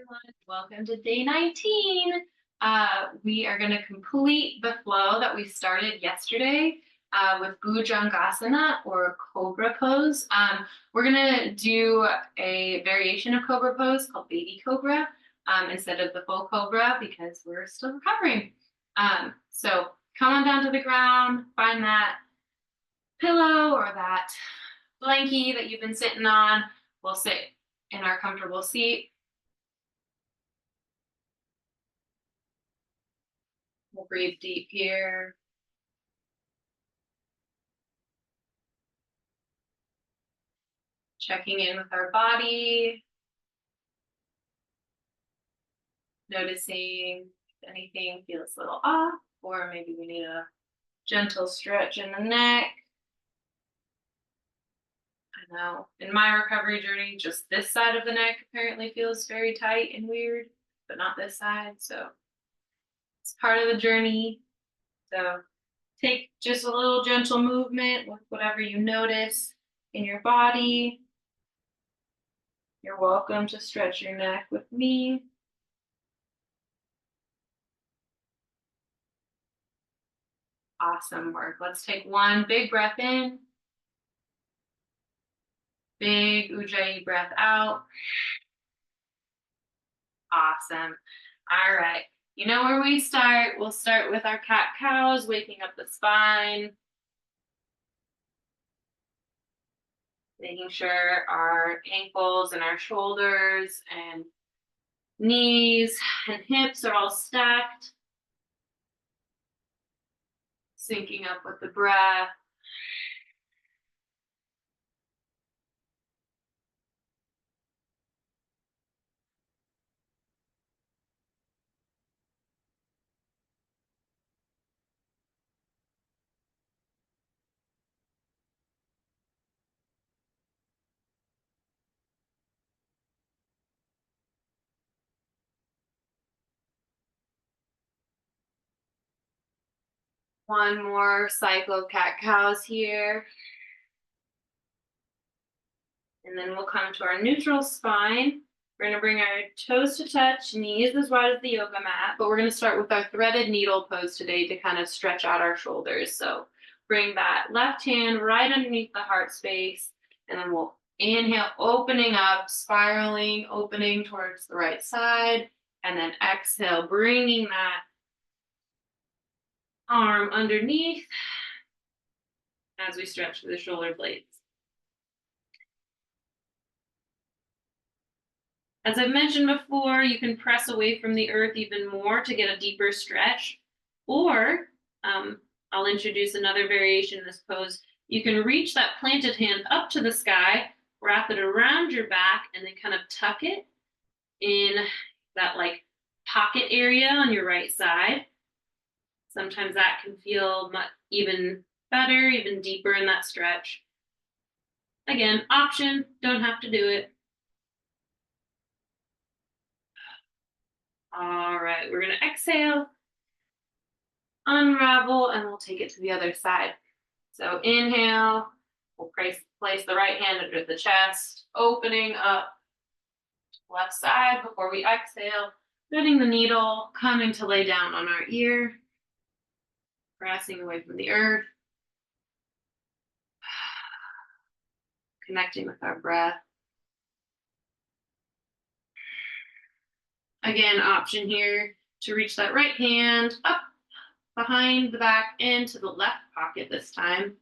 everyone. Welcome to day 19. We are going to complete the flow that we started yesterday with Bhujangasana or cobra pose. We're going to do a variation of cobra pose called baby cobra instead of the full cobra because we're still recovering. So come on down to the ground, find that pillow or that blankie that you've been sitting on. We'll sit in our comfortable seat. We'll breathe deep here. Checking in with our body. Noticing if anything feels a little off, or maybe we need a gentle stretch in the neck. I know in my recovery journey, just this side of the neck apparently feels very tight and weird, but not this side. So it's part of the journey. So take just a little gentle movement with whatever you notice in your body. You're welcome to stretch your neck with me. Awesome work. Let's take one big breath in. Big Ujjayi breath out. Awesome. All right. You know where we start. We'll start with our cat-cows, waking up the spine. Making sure our ankles and our shoulders and knees and hips are all stacked. Syncing up with the breath. One more cycle of cat-cows here. And then we'll come to our neutral spine. We're going to bring our toes to touch, knees as wide as the yoga mat, but we're going to start with our threaded needle pose today to kind of stretch out our shoulders. So bring that left hand right underneath the heart space, and then we'll inhale, opening up, spiraling, opening towards the right side, and then exhale, bringing that arm underneath as we stretch the shoulder blades. As I've mentioned before, you can press away from the earth even more to get a deeper stretch, or I'll introduce another variation in this pose. You can reach that planted hand up to the sky, wrap it around your back, and then kind of tuck it in that like pocket area on your right side. Sometimes that can feel even better, even deeper in that stretch. Again, option, don't have to do it. All right, we're going to exhale, unravel, and we'll take it to the other side. So inhale, we'll place the right hand under the chest, opening up left side before we exhale, threading the needle, coming to lay down on our ear, pressing away from the earth, connecting with our breath. Again, option here to reach that right hand up behind the back into the left pocket this time,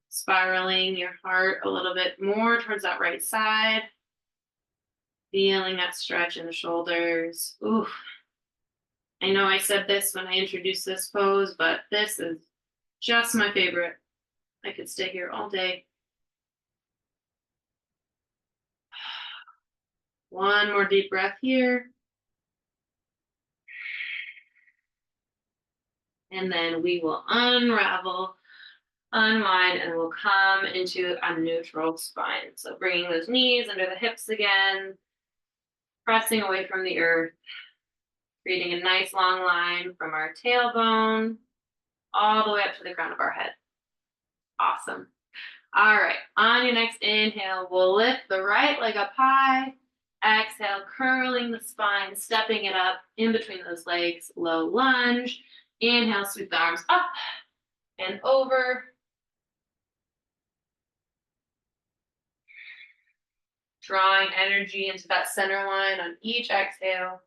spiraling your heart a little bit more towards that right side, feeling that stretch in the shoulders. Ooh, I know I said this when I introduced this pose, but this is just my favorite. I could stay here all day. One more deep breath here. And then we will unravel, unwind, and we'll come into a neutral spine. So bringing those knees under the hips again, pressing away from the earth, creating a nice long line from our tailbone all the way up to the crown of our head. Awesome. All right, on your next inhale, we'll lift the right leg up high, Exhale, curling the spine, stepping it up in between those legs, low lunge. Inhale, sweep the arms up and over. Drawing energy into that center line on each exhale.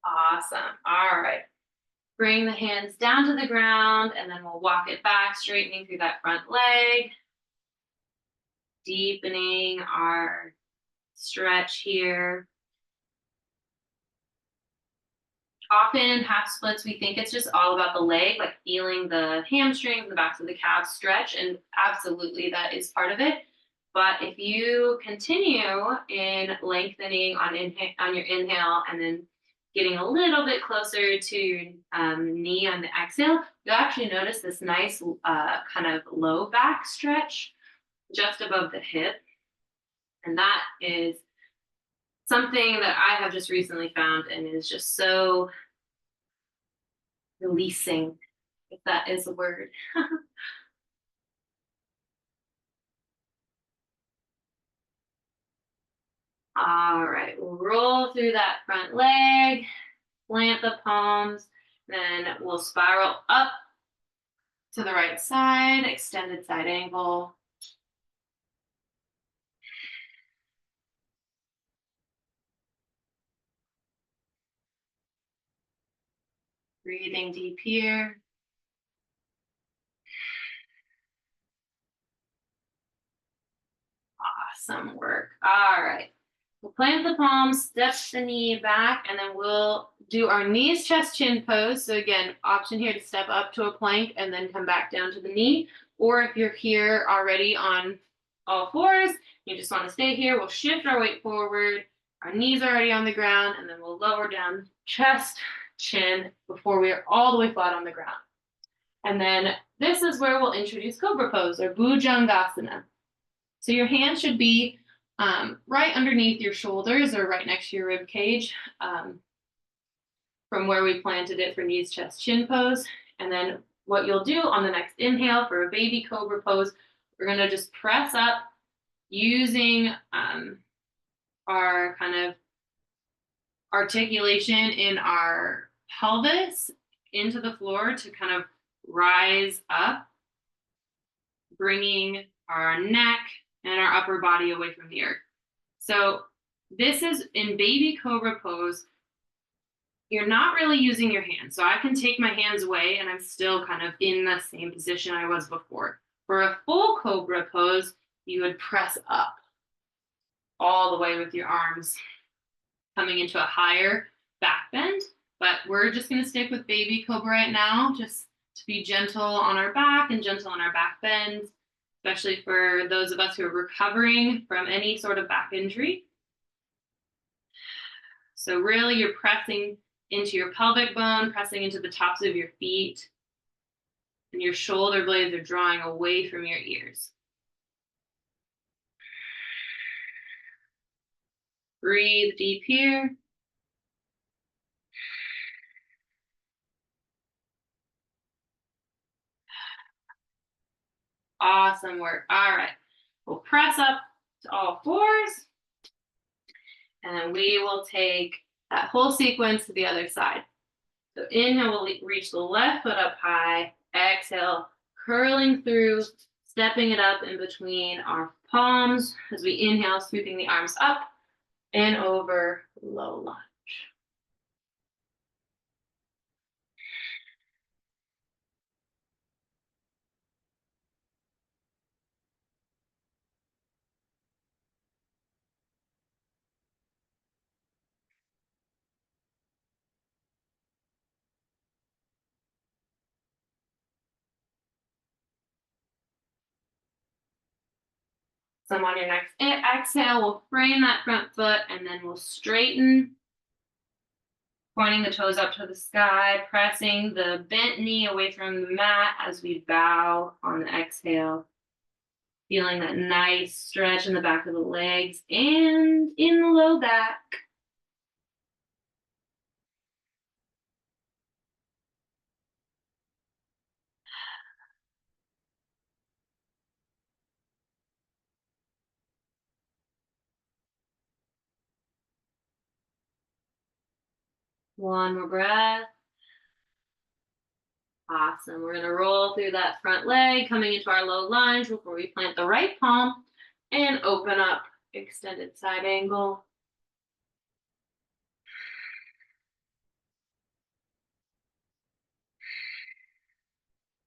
Awesome. All right. Bring the hands down to the ground, and then we'll walk it back, straightening through that front leg, deepening our stretch here. Often in half splits, we think it's just all about the leg, like feeling the hamstrings, the backs of the calves stretch, and absolutely that is part of it. But if you continue in lengthening on your inhale and then getting a little bit closer to your knee on the exhale, you'll actually notice this nice kind of low back stretch just above the hip. And that is something that I have just recently found and is just so releasing, if that is a word. All right, we'll roll through that front leg, plant the palms, then we'll spiral up to the right side, extended side angle. Breathing deep here. Awesome work. All right. We'll plant the palms, step the knee back, and then we'll do our knees, chest, chin pose. So again, option here to step up to a plank and then come back down to the knee. Or if you're here already on all fours, you just want to stay here, we'll shift our weight forward. Our knees are already on the ground, and then we'll lower down chest, chin before we are all the way flat on the ground. And then this is where we'll introduce cobra pose or bhujangasana. So your hands should be right underneath your shoulders or right next to your rib cage from where we planted it for knees, chest, chin pose. And then what you'll do on the next inhale for a baby cobra pose, we're going to just press up using our kind of articulation in our pelvis into the floor to kind of rise up, bringing our neck and our upper body away from the earth. So this is in baby cobra pose. You're not really using your hands. So I can take my hands away and I'm still kind of in the same position I was before. For a full cobra pose, you would press up all the way with your arms, coming into a higher back bend. But we're just going to stick with baby cobra right now, just to be gentle on our back and gentle on our back bends, especially for those of us who are recovering from any sort of back injury. So really you're pressing into your pelvic bone, pressing into the tops of your feet, and your shoulder blades are drawing away from your ears. Breathe deep here. Awesome work. All right. We'll press up to all fours. And then we will take that whole sequence to the other side. So inhale, we'll reach the left foot up high. Exhale, curling through, stepping it up in between our palms as we inhale, sweeping the arms up and over, low lunge. So on your next exhale, we'll frame that front foot and then we'll straighten, pointing the toes up to the sky, pressing the bent knee away from the mat as we bow on the exhale. Feeling that nice stretch in the back of the legs and in the low back. One more breath. Awesome. We're going to roll through that front leg, coming into our low lunge before we plant the right palm and open up, extended side angle.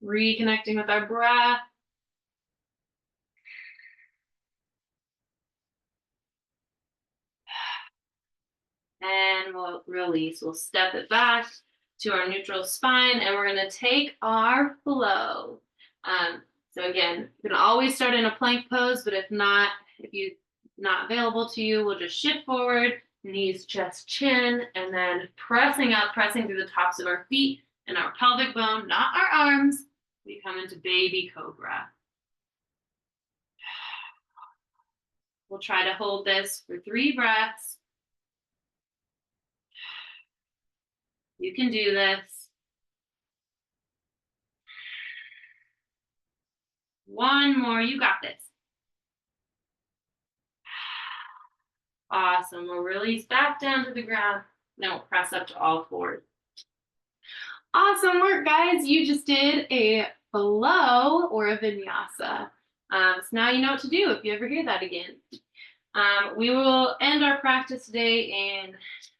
Reconnecting with our breath. And we'll release. We'll step it back to our neutral spine, and we're going to take our flow. So again, you can always start in a plank pose, but if you not available to you, we'll just shift forward, knees, chest, chin, and then pressing up, pressing through the tops of our feet and our pelvic bone, not our arms. We come into baby cobra. We'll try to hold this for 3 breaths. You can do this. One more, you got this. Awesome. We'll release back down to the ground. Then we'll press up to all fours. Awesome work, guys. You just did a flow or a vinyasa. So now you know what to do if you ever hear that again. We will end our practice today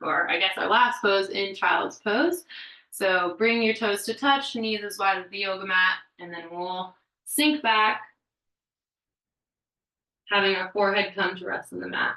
or I guess our last pose in child's pose. So bring your toes to touch, knees as wide as the yoga mat, and then we'll sink back, having our forehead come to rest on the mat.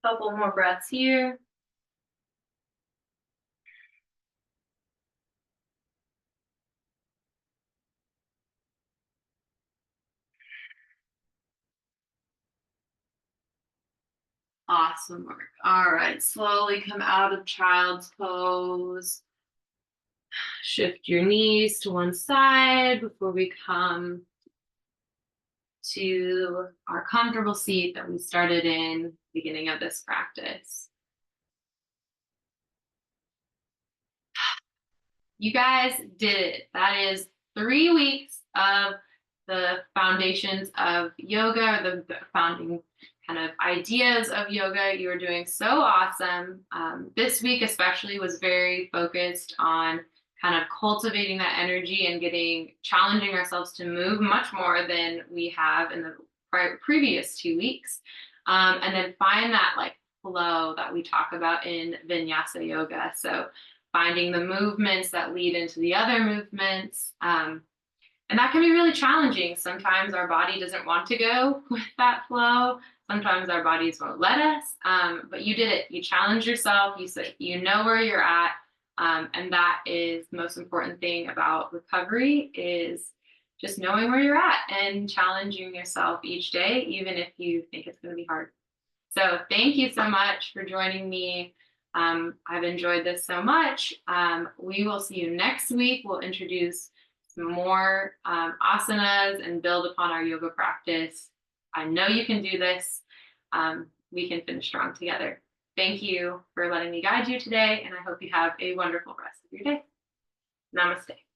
Couple more breaths here. Awesome work. All right, slowly come out of child's pose. Shift your knees to one side before we come to our comfortable seat that we started in the beginning of this practice. You guys did it. That is 3 weeks of the foundations of yoga, the founding kind of ideas of yoga. You are doing so awesome. This week especially was very focused on kind of cultivating that energy and challenging ourselves to move much more than we have in the previous 2 weeks. And then find that like flow that we talk about in vinyasa yoga. So finding the movements that lead into the other movements. And that can be really challenging. Sometimes our body doesn't want to go with that flow. Sometimes our bodies won't let us, but you did it. You challenged yourself. You said, you know where you're at. And that is the most important thing about recovery is just knowing where you're at and challenging yourself each day, even if you think it's going to be hard. So thank you so much for joining me. I've enjoyed this so much. We will see you next week. We'll introduce some more asanas and build upon our yoga practice. I know you can do this. We can finish strong together. Thank you for letting me guide you today, and I hope you have a wonderful rest of your day. Namaste.